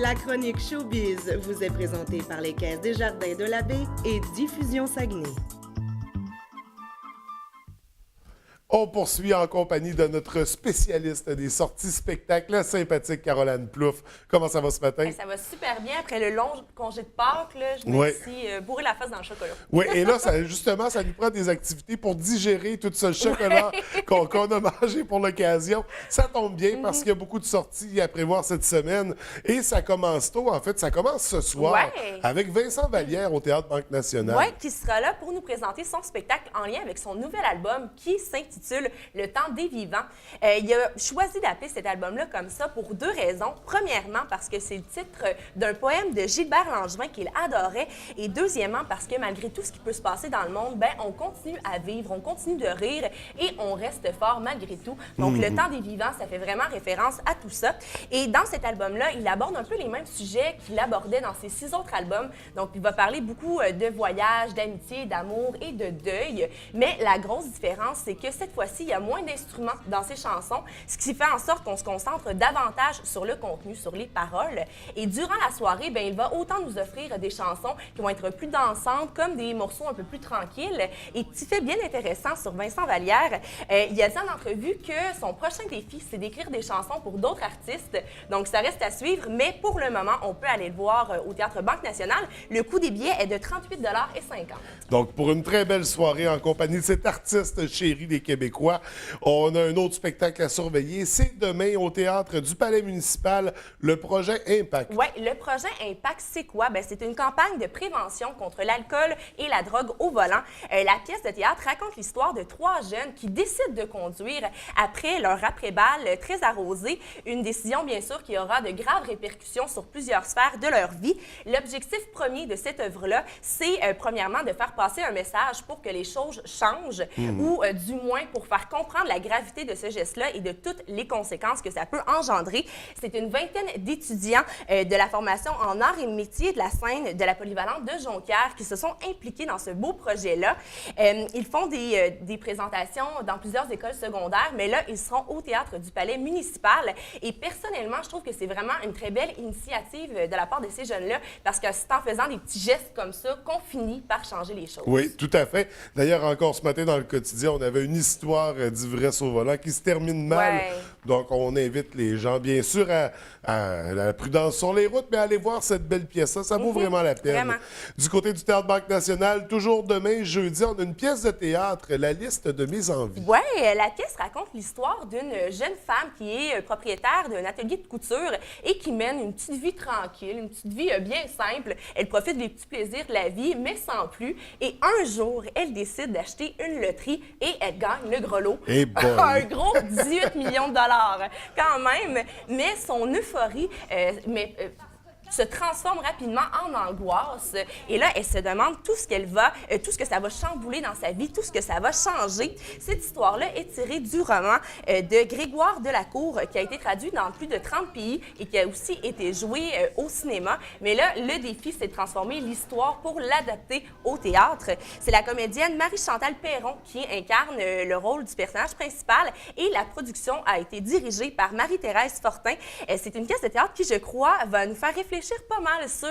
La chronique Showbiz vous est présentée par les Caisses des Jardins de la Baie et Diffusion Saguenay. On poursuit en compagnie de notre spécialiste des sorties spectacles, la sympathique Caroline Plouffe. Comment ça va ce matin? Ça va super bien. Après le long congé de Pâques, là, je me suis bourré la face dans le chocolat. Oui, et là, justement, ça nous prend des activités pour digérer tout ce chocolat qu'on a mangé pour l'occasion. Ça tombe bien parce qu'il y a beaucoup de sorties à prévoir cette semaine. Et ça commence tôt, en fait. Ça commence ce soir avec Vincent Vallière au Théâtre Banque Nationale. Oui, qui sera là pour nous présenter son spectacle en lien avec son nouvel album qui s'intitule Le temps des vivants. Il a choisi d'appeler cet album-là comme ça pour deux raisons. Premièrement, parce que c'est le titre d'un poème de Gilbert Langevin qu'il adorait. Et deuxièmement, parce que malgré tout ce qui peut se passer dans le monde, on continue à vivre, on continue de rire et on reste fort malgré tout. Donc, Le temps des vivants, ça fait vraiment référence à tout ça. Et dans cet album-là, il aborde un peu les mêmes sujets qu'il abordait dans ses 6 autres albums. Donc, il va parler beaucoup de voyage, d'amitié, d'amour et de deuil. Mais la grosse différence, c'est que cette fois-ci, il y a moins d'instruments dans ses chansons, ce qui fait en sorte qu'on se concentre davantage sur le contenu, sur les paroles. Et durant la soirée, il va autant nous offrir des chansons qui vont être plus dansantes, comme des morceaux un peu plus tranquilles. Et petit fait bien intéressant sur Vincent Vallière, il a dit en entrevue que son prochain défi, c'est d'écrire des chansons pour d'autres artistes. Donc, ça reste à suivre, mais pour le moment, on peut aller le voir au Théâtre Banque Nationale. Le coût des billets est de 38,50 $. Donc, pour une très belle soirée en compagnie de cet artiste chéri des Québécois, on a un autre spectacle à surveiller. C'est demain au Théâtre du Palais municipal, le projet Impact. Oui, le projet Impact, c'est quoi? C'est une campagne de prévention contre l'alcool et la drogue au volant. La pièce de théâtre raconte l'histoire de 3 jeunes qui décident de conduire après leur après-balle très arrosé. Une décision, bien sûr, qui aura de graves répercussions sur plusieurs sphères de leur vie. L'objectif premier de cette œuvre-là, c'est premièrement de faire passer un message pour que les choses changent ou du moins pour faire comprendre la gravité de ce geste-là et de toutes les conséquences que ça peut engendrer. C'est une vingtaine d'étudiants de la formation en arts et métiers de la scène de la polyvalente de Jonquière qui se sont impliqués dans ce beau projet-là. Ils font des présentations dans plusieurs écoles secondaires, mais là, ils seront au Théâtre du Palais municipal. Et personnellement, je trouve que c'est vraiment une très belle initiative de la part de ces jeunes-là parce que c'est en faisant des petits gestes comme ça qu'on finit par changer les choses. Oui, tout à fait. D'ailleurs, encore ce matin dans le quotidien, on avait une histoire d'ivresse au volant qui se termine mal. Ouais. Donc, on invite les gens, bien sûr, à la prudence sur les routes, mais à aller voir cette belle pièce-là. Ça vaut vraiment la peine. Vraiment. Du côté du Théâtre Banque Nationale, toujours demain, jeudi, on a une pièce de théâtre, La liste de mes envies. Oui, la pièce raconte l'histoire d'une jeune femme qui est propriétaire d'un atelier de couture et qui mène une petite vie tranquille, une petite vie bien simple. Elle profite des petits plaisirs de la vie, mais sans plus. Et un jour, elle décide d'acheter une loterie et elle gagne le gros lot. Eh boy. Un gros 18 millions de dollars, quand même. Mais son euphorie, se transforme rapidement en angoisse. Et là, elle se demande tout ce que ça va chambouler dans sa vie, tout ce que ça va changer. Cette histoire-là est tirée du roman de Grégoire Delacour, qui a été traduit dans plus de 30 pays et qui a aussi été joué au cinéma. Mais là, le défi, c'est de transformer l'histoire pour l'adapter au théâtre. C'est la comédienne Marie-Chantal Perron qui incarne le rôle du personnage principal et la production a été dirigée par Marie-Thérèse Fortin. C'est une pièce de théâtre qui, je crois, va nous faire réfléchir pas mal sur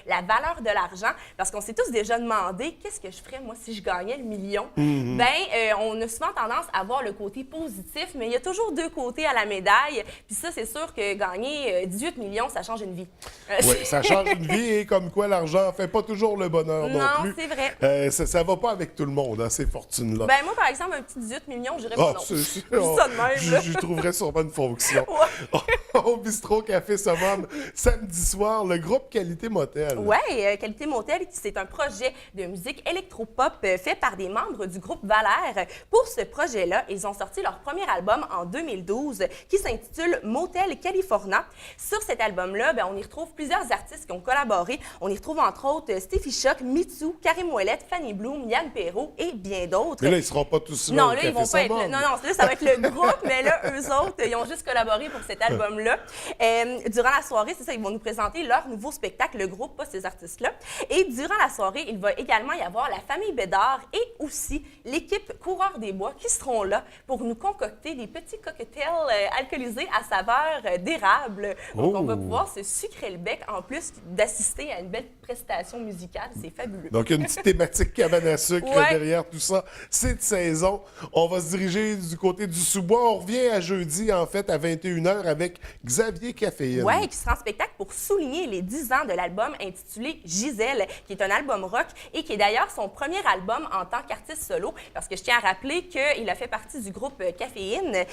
la valeur de l'argent, parce qu'on s'est tous déjà demandé qu'est-ce que je ferais, moi, si je gagnais le million. On a souvent tendance à voir le côté positif, mais il y a toujours deux côtés à la médaille. Puis ça, c'est sûr que gagner 18 millions, ça change une vie. Oui, ça change une vie et comme quoi l'argent ne fait pas toujours le bonheur non plus. Non, c'est vrai. Ça ne va pas avec tout le monde, ces fortunes-là. Moi, par exemple, un petit 18 millions, je dirais pas non. C'est sûr. Ça de même. Je trouverais sûrement une fonction. Ouais. Au Bistrot Café Summum, samedi soir, le groupe Qualité Motel. Oui, Qualité Motel, c'est un projet de musique électropop fait par des membres du groupe Valère. Pour ce projet-là, ils ont sorti leur premier album en 2012 qui s'intitule Motel California. Sur cet album-là, on y retrouve plusieurs artistes qui ont collaboré. On y retrouve entre autres Steffi Choc, Mitsou, Karim Ouellette, Fanny Bloom, Yann Perrault et bien d'autres. Mais là, ils ne seront pas tous là. Non, au là, Café ils vont pas être Summum. là. Non, là, ça va être le groupe, mais là, eux autres, ils ont juste collaboré pour cet album-là. Durant la soirée, c'est ça, ils vont nous présenter leur nouveau spectacle, le groupe, pas ces artistes-là. Et durant la soirée, il va également y avoir la famille Bédard et aussi l'équipe Coureurs des Bois qui seront là pour nous concocter des petits cocktails alcoolisés à saveur d'érable. Donc, on va pouvoir se sucrer le bec en plus d'assister à une belle prestation musicale. C'est fabuleux. Donc, il y a une petite thématique cabane à sucre Ouais. derrière tout ça. C'est de saison. On va se diriger du côté du sous-bois. On revient à jeudi, en fait, à 21h avec Xavier Caféine. Oui, qui sera en spectacle pour souligner les 10 ans de l'album intitulé Gisèle, qui est un album rock et qui est d'ailleurs son premier album en tant qu'artiste solo, parce que je tiens à rappeler qu'il a fait partie du groupe Caféine.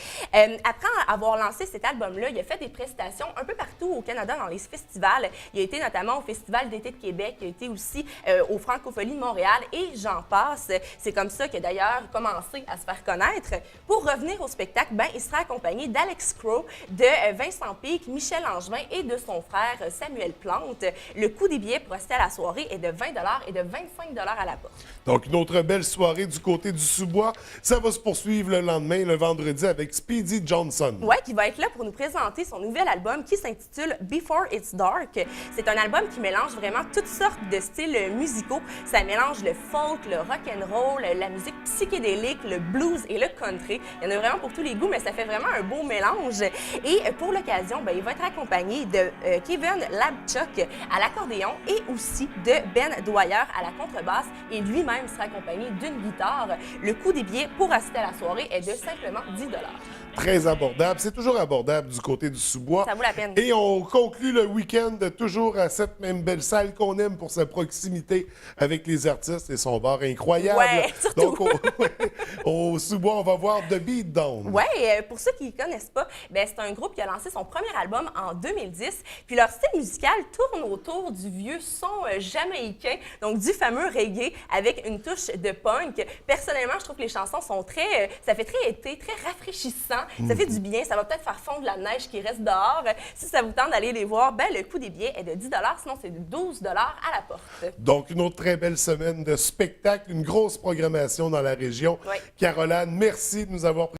Après avoir lancé cet album-là, il a fait des prestations un peu partout au Canada dans les festivals. Il a été notamment au Festival d'été de Québec, il a été aussi au Francophonie de Montréal et j'en passe. C'est comme ça qu'il a d'ailleurs commencé à se faire connaître. Pour revenir au spectacle, il sera accompagné d'Alex Crowe, de Vincent Pic, Michel Angevin et de son frère Samuel Plante. Le coût des billets pour assister à la soirée est de 20 et de 25 à la porte. Donc, une autre belle soirée du côté du sous-bois. Ça va se poursuivre le lendemain, le vendredi, avec Speedy Johnson. Oui, qui va être là pour nous présenter son nouvel album qui s'intitule Before It's Dark. C'est un album qui mélange vraiment toutes sortes de styles musicaux. Ça mélange le folk, le rock and roll, la musique psychédélique, le blues et le country. Il y en a vraiment pour tous les goûts, mais ça fait vraiment un beau mélange. Et pour l'occasion, il va être accompagné de Kevin Labchuk à l'accordéon et aussi de Ben Dwyer à la contrebasse. Et lui-même sera accompagné d'une guitare. Le coût des billets pour assister à la soirée est de simplement 10 $. Très abordable. C'est toujours abordable du côté du sous-bois. Ça vaut la peine. Et on conclut le week-end toujours à cette même belle salle qu'on aime pour sa proximité avec les artistes et son bar incroyable. Ouais, surtout. Donc, au sous-bois, on va voir The Beat Down. Oui, pour ceux qui ne connaissent pas, c'est un groupe qui a lancé son premier album en 2010. Puis leur style musical tourne autour du vieux son jamaïcain, donc du fameux reggae avec une touche de punk. Personnellement, je trouve que les chansons sont ça fait très été, très rafraîchissant. Ça fait du bien. Ça va peut-être faire fondre la neige qui reste dehors. Si ça vous tente d'aller les voir, le coût des billets est de 10 $, sinon c'est de 12 $ à la porte. Donc, une autre très belle semaine de spectacle, une grosse programmation dans la région. Oui. Caroline, merci de nous avoir